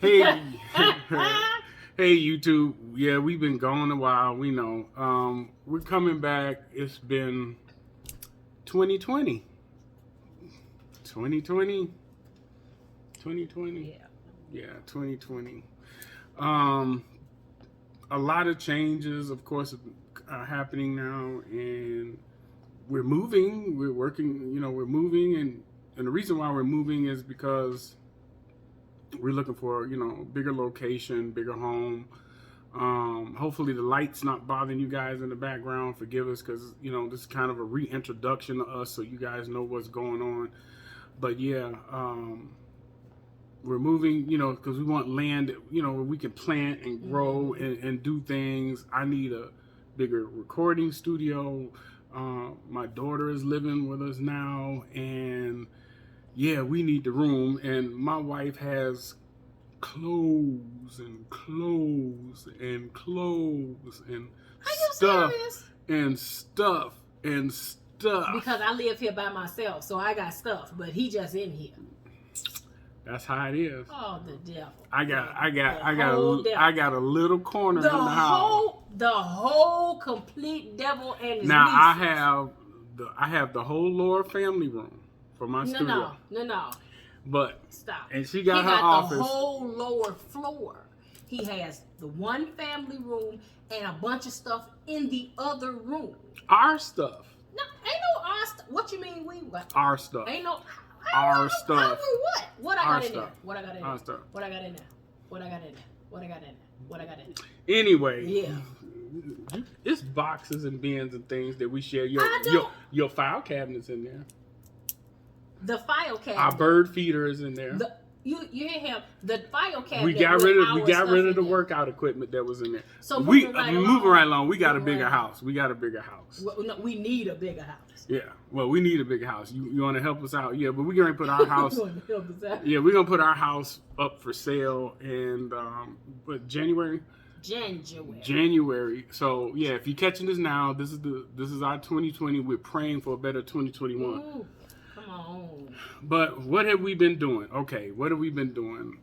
Hey, hey YouTube. Yeah, we've been gone a while. We know. We're coming back. It's been 2020. 2020. 2020. Yeah. Yeah, 2020. Um, a lot of changes, of course, are happening now, and we're moving. We're working. We're moving, and the reason why we're moving is because we're looking for bigger location, bigger home. Hopefully the light's not bothering you guys in the background. Forgive us, because this is kind of a reintroduction to us, so you guys know what's going on. But yeah, we're moving, because we want land, where we can plant and grow and do things. I need a bigger recording studio. My daughter is living with us now, and yeah, we need the room. And my wife has clothes and clothes and clothes and stuff and stuff and stuff. Because I live here by myself, so I got stuff, but he just in here. That's how it is. Oh, the devil! I got a little corner in the house. The whole complete devil and his now nieces. I have the whole lower family room for my studio. No. But stop. And she got her office. The whole lower floor. He has the one family room and a bunch of stuff in the other room. Our stuff. No, ain't no our stuff. What you mean we? What? Our stuff. Ain't no. Our stuff. What? What I got in there? What I got in there? What I got in there? What I got in there? What I got in there? What I got in there? Anyway. Yeah. It's boxes and bins and things that we share. Your file cabinets in there. The file cabinet. Our bird feeder is in there. You hear him? The file cabinet. We got rid of the workout equipment that was in there. So moving right along. We got a bigger house. We got a bigger house. Well, no, we need a bigger house. Yeah. Well, we need a bigger house. You want to help us out? Yeah, but we're gonna put our house. You want to help us out? Yeah, we're gonna put our house up for sale in January. So yeah, if you're catching this now, this is our 2020. We're praying for a better 2021. Ooh, come on. But what have we been doing? Okay, what have we been doing?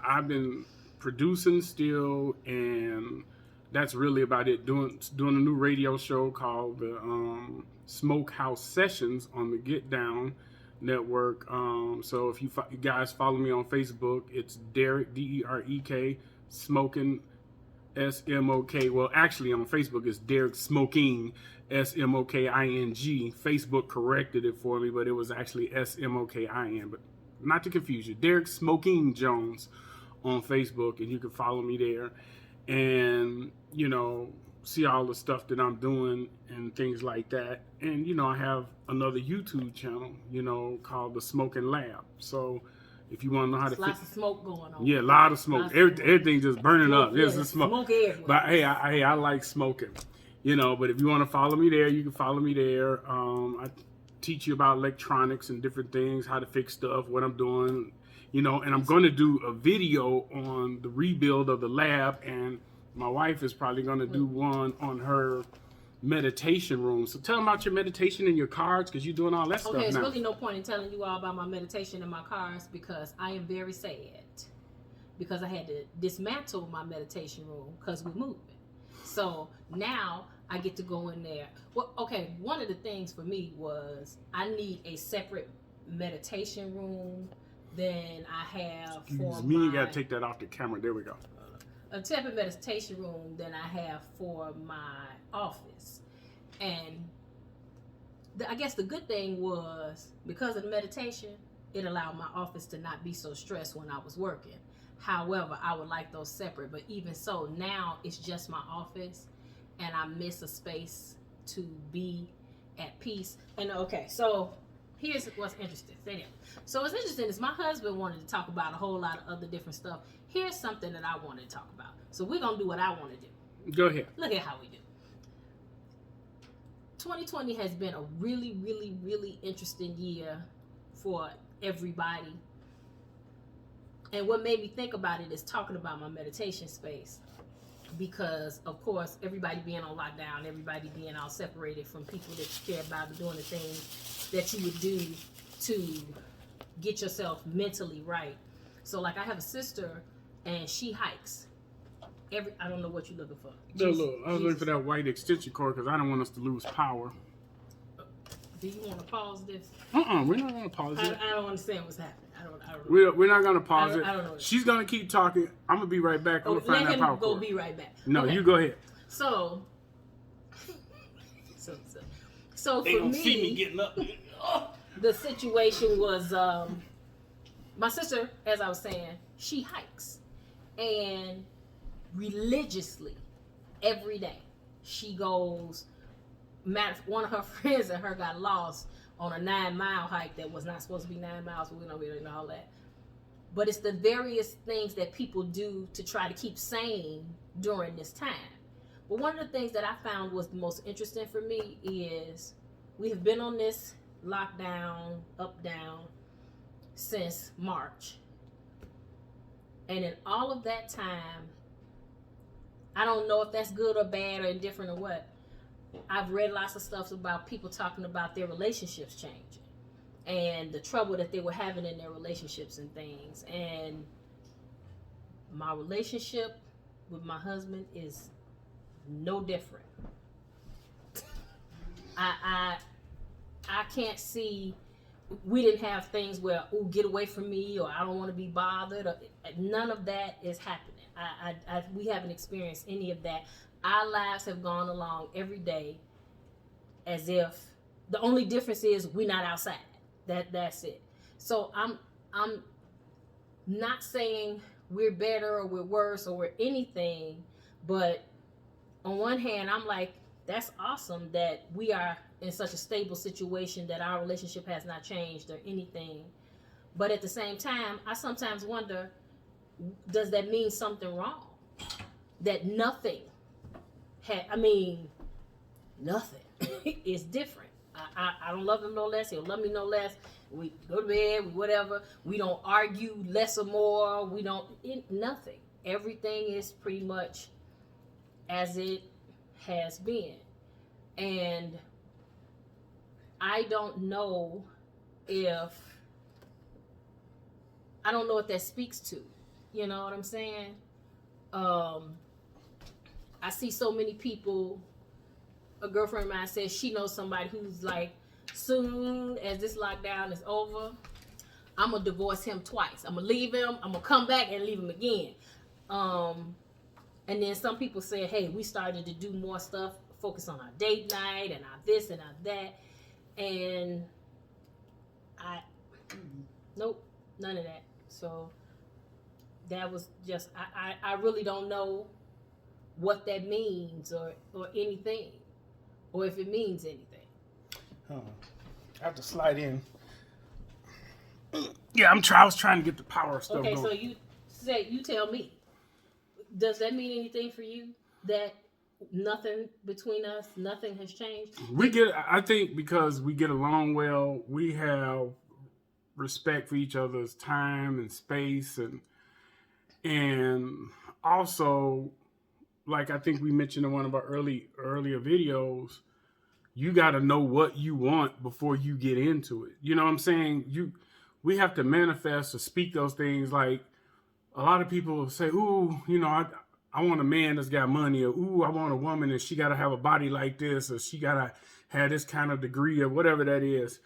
I've been producing still, and that's really about it. Doing a new radio show called the Smokehouse Sessions on the Get Down Network. So if you guys follow me on Facebook, it's Derek DEREK Smoking SMOK. Well, actually on Facebook it's Derek Smoking SMOKING. Facebook corrected it for me, but it was actually SMOKIN. But not to confuse you, Derek Smoking Jones on Facebook, and you can follow me there, and see all the stuff that I'm doing and things like that. And I have another YouTube channel, called The Smoking Lab. So if you want to know how to lots of smoke going on. Yeah, a lot of smoke. Everything just burning up. There's the smoke. Smoke everywhere. But hey, I like smoking. But if you want to follow me there, you can follow me there. I teach you about electronics and different things, how to fix stuff, what I'm doing, and I'm going to do a video on the rebuild of the lab, and my wife is probably going to do one on her meditation room. So tell them about your meditation and your cards, because you're doing all that stuff now. Okay, there's really no point in telling you all about my meditation and my cards, because I am very sad, because I had to dismantle my meditation room because we're moving. So now I get to go in there. Well, okay, one of the things for me was I need a separate meditation room than I have for me. You got to take that off the camera. There we go. A separate meditation room than I have for my office. And I guess the good thing was, because of the meditation, it allowed my office to not be so stressed when I was working. However, I would like those separate, but even so, now it's just my office, and I miss a space to be at peace. And okay, so here's what's interesting. So what's interesting is my husband wanted to talk about a whole lot of other different stuff. Here's something that I wanted to talk about. So we're going to do what I want to do. Go ahead. Look at how we do. 2020 has been a really, really, really interesting year for everybody. And what made me think about it is talking about my meditation space. Because, of course, everybody being on lockdown, everybody being all separated from people that you care about and doing the things that you would do to get yourself mentally right. So, like, I have a sister, and she hikes. I don't know what you're looking for. I was looking for that white extension cord because I don't want us to lose power. Do you want to pause this? We're not going to pause it. I don't understand what's happening. I don't know. We're not going to pause it. I don't know. She's going to keep talking. I'm going to be right back. I'm going to find that power cord. Let him go be right back. No, okay. You go ahead. So they for don't me, see me getting up. The situation was my sister, as I was saying, she hikes. And religiously, every day, she goes. One of her friends and her got lost on a 9-mile hike that was not supposed to be 9 miles, but we don't really know all that. But it's the various things that people do to try to keep sane during this time. But one of the things that I found was the most interesting for me is we have been on this lockdown, up, down, since March. And in all of that time, I don't know if that's good or bad or indifferent or what. I've read lots of stuff about people talking about their relationships changing and the trouble that they were having in their relationships and things. And my relationship with my husband is no different. I can't see. We didn't have things where, oh, get away from me, or I don't want to be bothered. Or, none of that is happening. We haven't experienced any of that. Our lives have gone along every day as if the only difference is we're not outside. That's it. So I'm not saying we're better or we're worse or we're anything, but on one hand, I'm like, that's awesome that we are in such a stable situation that our relationship has not changed or anything. But at the same time, I sometimes wonder, does that mean something wrong? That nothing nothing is different. I don't love him no less. He'll love me no less. We go to bed, whatever. We don't argue less or more. We don't, nothing. Everything is pretty much as it has been. And I don't know what that speaks to. You know what I'm saying? I see so many people. A girlfriend of mine says she knows somebody who's like, soon as this lockdown is over, I'm gonna divorce him twice. I'm gonna leave him, I'm gonna come back and leave him again. And then some people say, hey, we started to do more stuff, focus on our date night and our this and our that. And nope, none of that. So that was just, I really don't know what that means or anything, or if it means anything. I have to slide in. Yeah, I was trying to get the power stuff going. Okay, so you tell me. Does that mean anything for you that nothing between us, nothing has changed? I think because we get along well, we have respect for each other's time and space, and also, like I think we mentioned in one of our earlier videos, you got to know what you want before you get into it. You know what I'm saying? We have to manifest or speak those things. Like a lot of people say, ooh, I want a man that's got money, or ooh, I want a woman and she got to have a body like this, or she got to have this kind of degree, or whatever that is.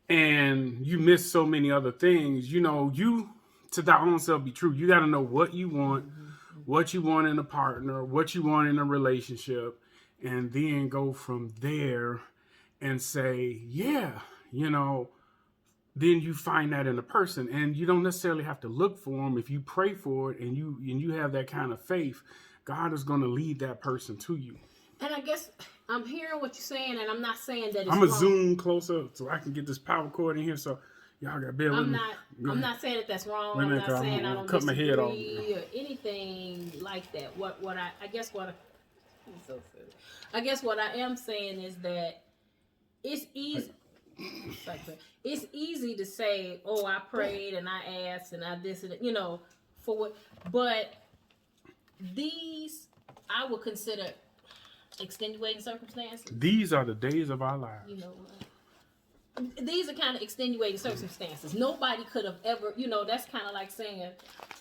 And you miss so many other things. To thy own self be true. You got to know what you want, what you want in a partner, what you want in a relationship, and then go from there and say, yeah, then you find that in a person. And you don't necessarily have to look for them. If you pray for it and you have that kind of faith, God is going to lead that person to you. And I guess I'm hearing what you're saying, and I'm not saying that it's I'm wrong. going to zoom closer so I can get this power cord in here, so y'all got to bear with me. I'm not saying that that's wrong. I'm not saying I don't cut my head off or anything like that. I guess what I am saying is that it's easy. It's easy to say, oh, I prayed and I asked and I this and for what, but these I would consider extenuating circumstances. These are the days of our lives. You know what? these are kind of extenuating circumstances. Nobody could have ever, that's kind of like saying,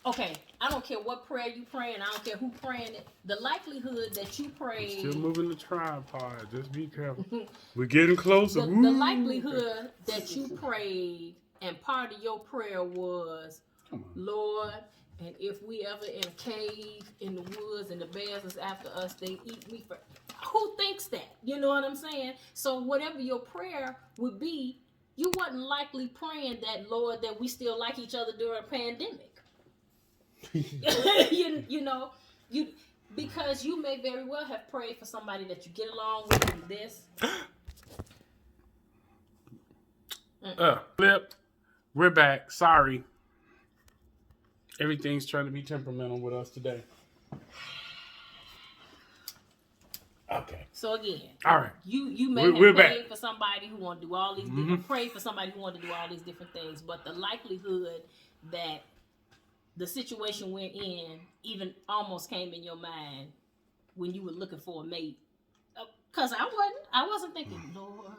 okay, I don't care what prayer you praying, I don't care who praying it. The likelihood that you prayed, still moving the tripod. Just be careful. We're getting closer. the likelihood that you prayed and part of your prayer was, Lord, and if we ever in a cave in the woods and the bears is after us, they eat me for. Who thinks that? You know what I'm saying? So whatever your prayer would be, you wasn't likely praying that, Lord, that we still like each other during a pandemic. you because you may very well have prayed for somebody that you get along with in this. Flip. We're back. Sorry. Everything's trying to be temperamental with us today. Okay. So again, all right. You may have prayed for somebody who want to do all these Mm-hmm. for somebody who want to do all these different things, but the likelihood that the situation we're in even almost came in your mind when you were looking for a mate. Because I wasn't thinking, Lord,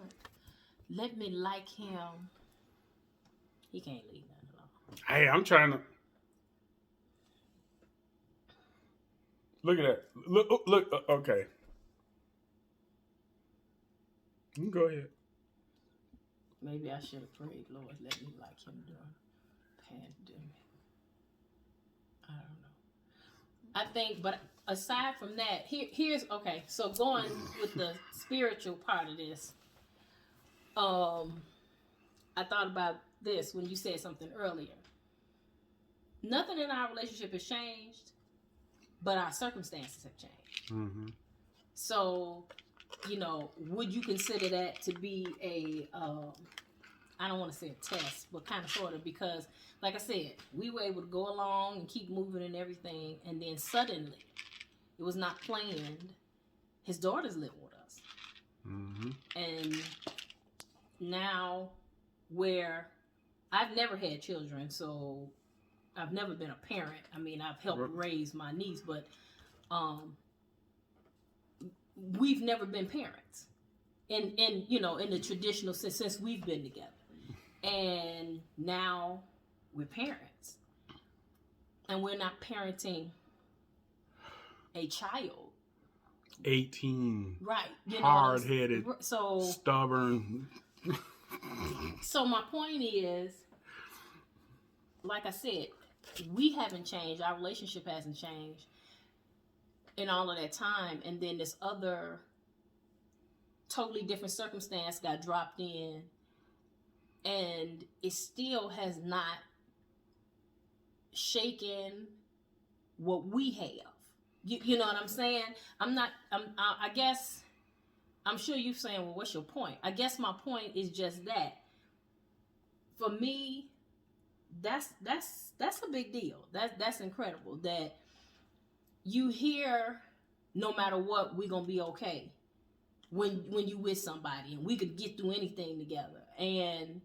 let me like him. He can't leave nothing alone. Hey, I'm trying to look at that. Look. Okay. You can go ahead. Maybe I should have prayed, Lord, let me like him during pandemic. I don't know. I think, but aside from that, here's okay. So going with the spiritual part of this, I thought about this when you said something earlier. Nothing in our relationship has changed, but our circumstances have changed. Mm-hmm. So, would you consider that to be a, I don't want to say a test, but kind of sort of, because like I said, we were able to go along and keep moving and everything. And then suddenly it was not planned. His daughter's living with us. Mm-hmm. And now where I've never had children, so I've never been a parent. I mean, I've helped raise my niece, but, we've never been parents in the traditional sense since we've been together. And now we're parents. And we're not parenting a child. 18. Right. Hard-headed. So stubborn. So my point is, like I said, we haven't changed. Our relationship hasn't changed in all of that time, and then this other totally different circumstance got dropped in, and it still has not shaken what we have. You know what I'm saying? I guess I'm sure you're saying, well, what's your point? I guess my point is just that for me, that's a big deal. That's incredible that you hear, no matter what, we're gonna be okay when you with somebody, and we could get through anything together. And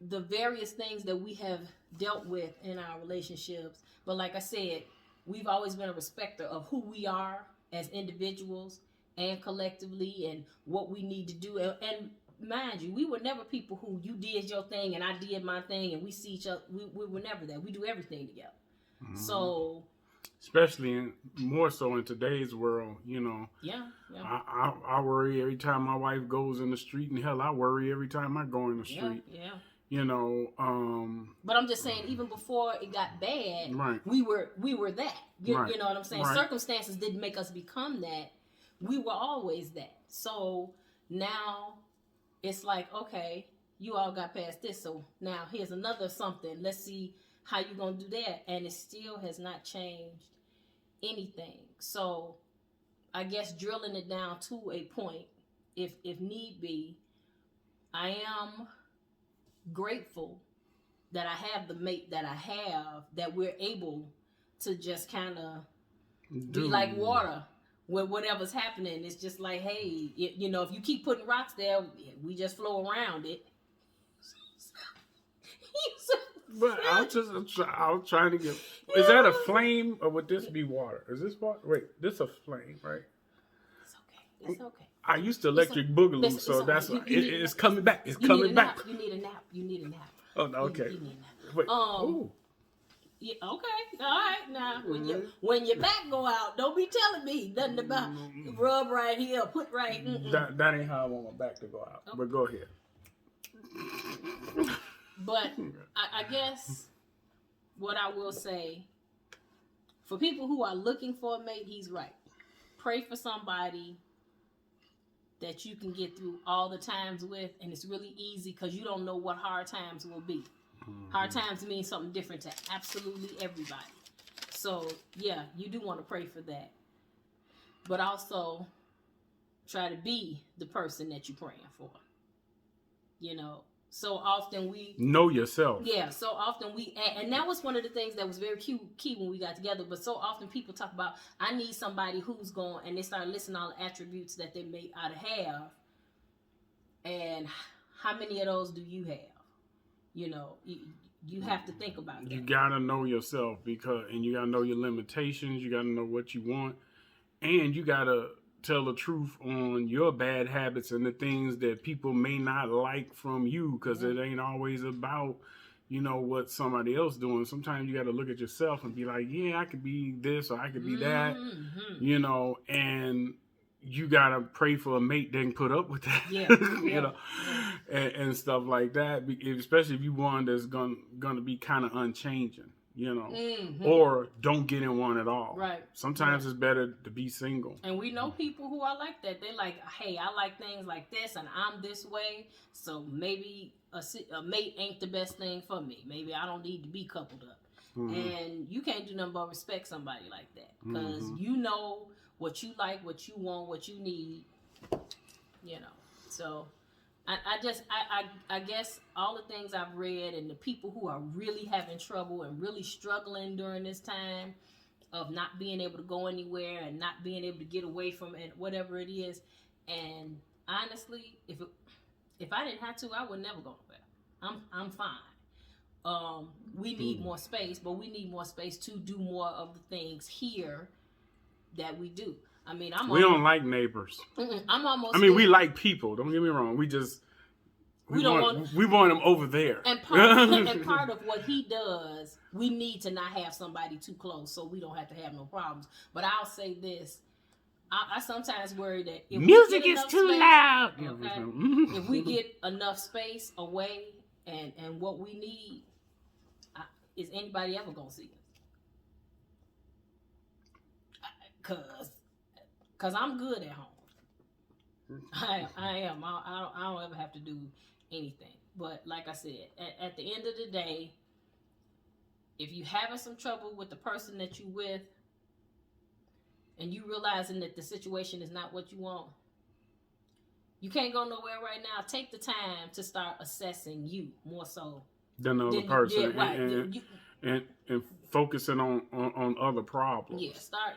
the various things that we have dealt with in our relationships, but like I said, we've always been a respecter of who we are as individuals and collectively, and what we need to do. And mind you, we were never people who you did your thing and I did my thing and we see each other. We were never that. We do everything together. Mm-hmm. So, especially more so in today's world, Yeah. I worry every time my wife goes in the street, and hell, I worry every time I go in the street. Yeah. But I'm just saying, even before it got bad, right. we were that. You know what I'm saying? Right. Circumstances didn't make us become that. We were always that. So now it's like, okay, you all got past this, so now here's another something. Let's see how you gonna do that. And it still has not changed anything. So I guess drilling it down to a point, if need be, I am grateful that I have the mate that I have, that we're able to just kind of be like water with whatever's happening. It's just like, hey, if you keep putting rocks there, we just flow around it. But I was trying to get. Is that a flame, or would this be water? Is this water? Wait, this a flame, right? It's okay. I used to electric boogaloo, so that's it's coming back. It's coming back. You need a nap. You need a nap. Oh, no, okay. You need a nap. Wait. Yeah, okay. All right. Now, when your back go out, don't be telling me nothing about rub right here, put right. That ain't how I want my back to go out. Okay. But go ahead. But I guess what I will say, for people who are looking for a mate, he's right. Pray for somebody that you can get through all the times with, and it's really easy because you don't know what hard times will be. Hard times mean something different to absolutely everybody. So, yeah, you do want to pray for that. But also, try to be the person that you're praying for. You know, so often we... Know yourself. Yeah, so often we... And that was one of the things that was very key when we got together. But so often people talk about, I need somebody who's going... And they start listing all the attributes that they may ought to have. And how many of those do you have? You know, you have to think about that. You gotta know yourself and you gotta know your limitations. You gotta know what you want, and you gotta tell the truth on your bad habits and the things that people may not like from you, because it ain't always about, you know, what somebody else doing. Sometimes you gotta look at yourself and be like, yeah, I could be this or I could be that, you know, and you gotta pray for a mate that can put up with that, you know, and stuff like that. Especially if you one that's gonna be kind of unchanging, you know, or don't get in one at all. Right. Sometimes it's better to be single. And we know people who are like that. They're like, hey, I like things like this, and I'm this way, so maybe a mate ain't the best thing for me. Maybe I don't need to be coupled up. And you can't do nothing but respect somebody like that, because you know what you like, what you want, what you need, you know. So I guess all the things I've read and the people who are really having trouble and really struggling during this time of not being able to go anywhere and not being able to get away from it, whatever it is. And honestly, if I didn't have to, I would never go nowhere. I'm fine. We need more space, but we need more space to do more of the things here that we do. I mean, we don't like neighbors. I'm almost. I mean, we like people. Don't get me wrong. We want them over there. And part of what he does, we need to not have somebody too close, so we don't have to have no problems. But I'll say this: I sometimes worry that if music is too loud. Okay, if we get enough space away and what we need, is anybody ever gonna see us? Cause I'm good at home. I am. I don't ever have to do anything. But like I said, at the end of the day, if you having some trouble with the person that you with, and you realizing that the situation is not what you want, you can't go nowhere right now. Take the time to start assessing you more so than the other person. And focusing on other problems. Start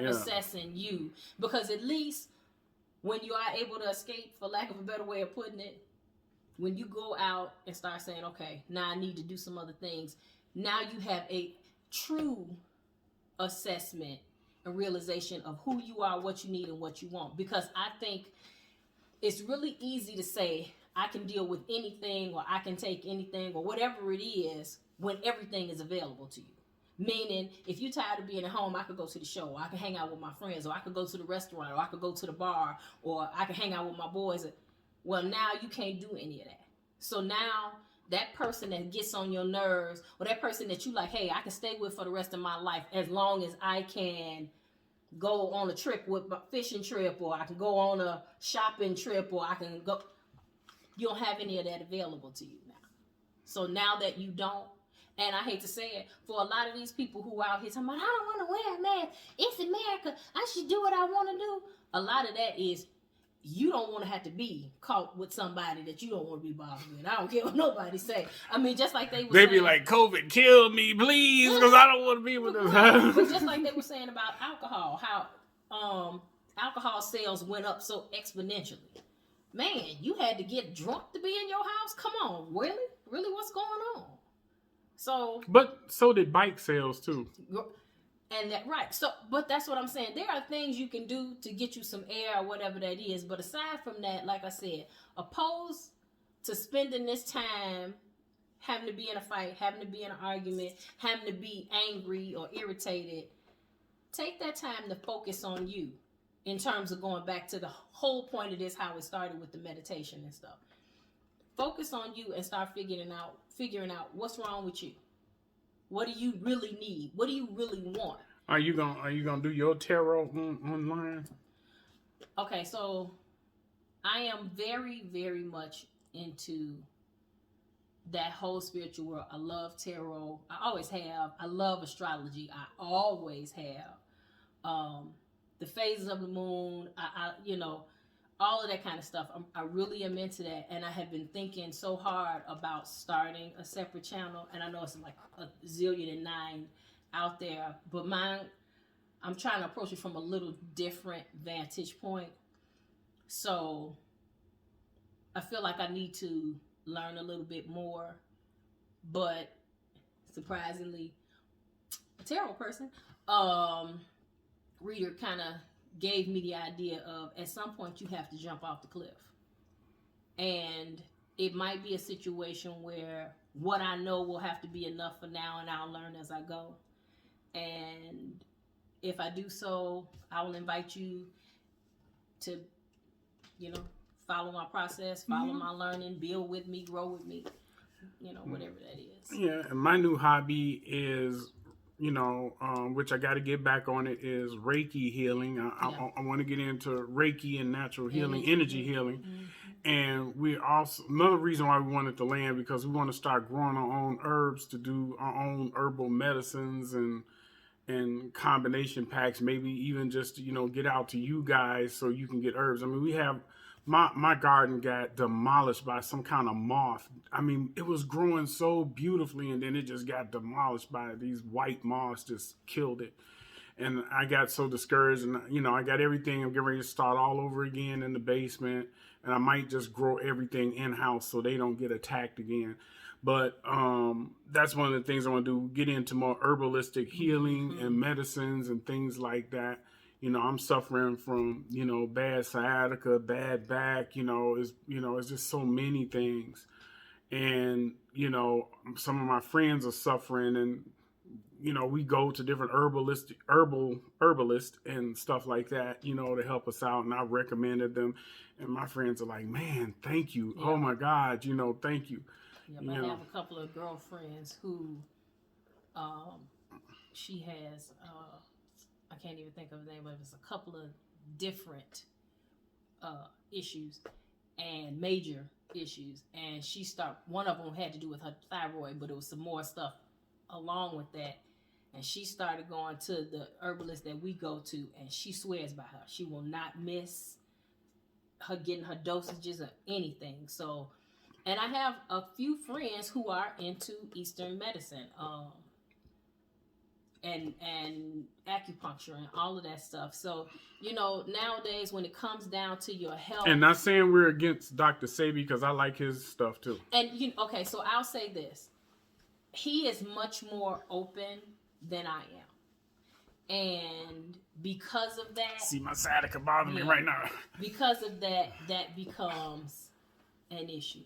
assessing you, because at least when you are able to escape, for lack of a better way of putting it, when you go out and start saying, okay, now I need to do some other things, now you have a true assessment and realization of who you are, what you need, and what you want. Because I think it's really easy to say, I can deal with anything, or I can take anything, or whatever it is, when everything is available to you. Meaning, if you're tired of being at home, I could go to the show, or I can hang out with my friends, or I could go to the restaurant, or I could go to the bar, or I can hang out with my boys. Well, now you can't do any of that. So now that person that gets on your nerves, or that person that you like, hey, I can stay with for the rest of my life as long as I can go on a trip with my fishing trip, or I can go on a shopping trip, or I can go. You don't have any of that available to you now. So now that you don't, and I hate to say it, for a lot of these people who out here talking about, I don't want to wear a mask, it's America, I should do what I want to do. A lot of that is, you don't want to have to be caught with somebody that you don't want to be bothered with. I don't care what nobody say. I mean, just like they were saying, be like, COVID, kill me, please, because I don't want to be with them. But just like they were saying about alcohol, how alcohol sales went up so exponentially. Man, you had to get drunk to be in your house? Come on, really? Really, what's going on? So, but so did bike sales too. And that right. So, but that's what I'm saying. There are things you can do to get you some air or whatever that is. But aside from that, like I said, opposed to spending this time having to be in a fight, having to be in an argument, having to be angry or irritated, take that time to focus on you. In terms of going back to the whole point of this, how it started with the meditation and stuff. Focus on you and start figuring out what's wrong with you. What do you really need? What do you really want? Are you gonna do your tarot online? Okay, so I am very, very much into that whole spiritual world. I love tarot. I always have. I love astrology. I always have. The phases of the moon. I all of that kind of stuff. I really am into that, and I have been thinking so hard about starting a separate channel. And I know it's like a zillion and nine out there, but mine, I'm trying to approach it from a little different vantage point. So I feel like I need to learn a little bit more, but surprisingly, a tarot person, reader kind of gave me the idea of at some point you have to jump off the cliff. And it might be a situation where what I know will have to be enough for now, and I'll learn as I go. And if I do so, I will invite you to, follow my process, follow my learning, build with me, grow with me, whatever that is. Yeah, and my new hobby is, which I got to get back on it, is Reiki healing. I want to get into Reiki and natural healing, energy healing. Mm-hmm. And we also, another reason why we wanted to land, because we want to start growing our own herbs to do our own herbal medicines and combination packs, maybe even just, get out to you guys so you can get herbs. I mean, we have, my garden got demolished by some kind of moth. I mean, it was growing so beautifully, and then it just got demolished by these white moths, just killed it. And I got so discouraged, and, I got everything. I'm getting ready to start all over again in the basement, and I might just grow everything in-house so they don't get attacked again. But that's one of the things I want to do, get into more herbalistic healing and medicines and things like that. I'm suffering from, bad sciatica, bad back, it's just so many things. And, some of my friends are suffering, and, we go to different herbalists and stuff like that, to help us out. And I recommended them, and my friends are like, man, thank you. Yeah. Oh my God, thank you. Yep, I have a couple of girlfriends who, she has, I can't even think of the name, but it's a couple of different issues and major issues. And one of them had to do with her thyroid, but it was some more stuff along with that. And she started going to the herbalist that we go to, and she swears by her. She will not miss her getting her dosages or anything. So, and I have a few friends who are into Eastern medicine, and acupuncture and all of that stuff. So, nowadays when it comes down to your health, and not saying we're against Dr. Sebi, because I like his stuff too. And okay, so I'll say this: he is much more open than I am, and because of that, see my sciatica bothering me right now. Because of that becomes an issue.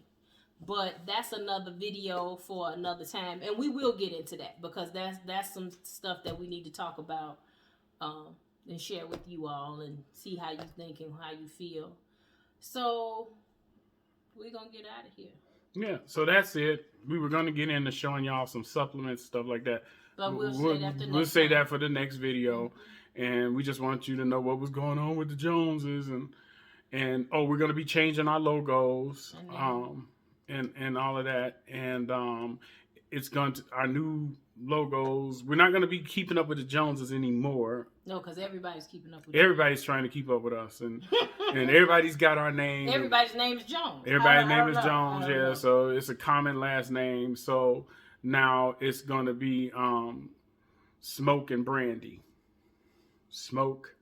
But that's another video for another time, and we will get into that, because that's some stuff that we need to talk about and share with you all, and see how you think and how you feel. So we're gonna get out of here. Yeah, so that's it. We were gonna get into showing y'all some supplements, stuff like that. But we'll say that for the next video. Mm-hmm. And we just want you to know what was going on with the Joneses, and we're gonna be changing our logos. And all of that, and it's going to, our new logos, we're not going to be keeping up with the Joneses anymore. No, because everybody's keeping up with everybody's trying to keep up with us, and everybody's got our name. Everybody's name is Jones. Everybody's name is Jones, yeah. So it's a common last name. So now it's going to be Smoke and Brandi. Smoke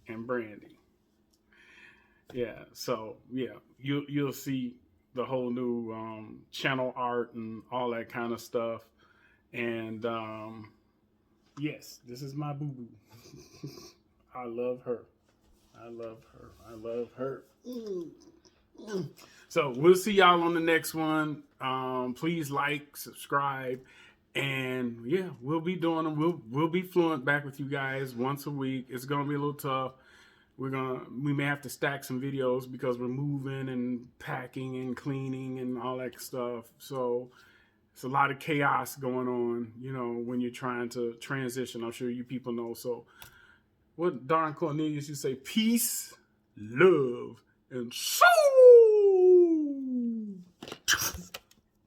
and Brandi. Yeah. So yeah, you'll see the whole new channel art and all that kind of stuff. And Yes, this is my boo boo. I love her. I love her. I love her. So we'll see y'all on the next one. Please like, subscribe, and yeah, we'll be doing them. We'll be fluent back with you guys once a week. It's gonna be a little tough. We may have to stack some videos because we're moving and packing and cleaning and all that stuff. So it's a lot of chaos going on, when you're trying to transition. I'm sure you people know. So what Darn Cornelius, you say peace, love, and soul.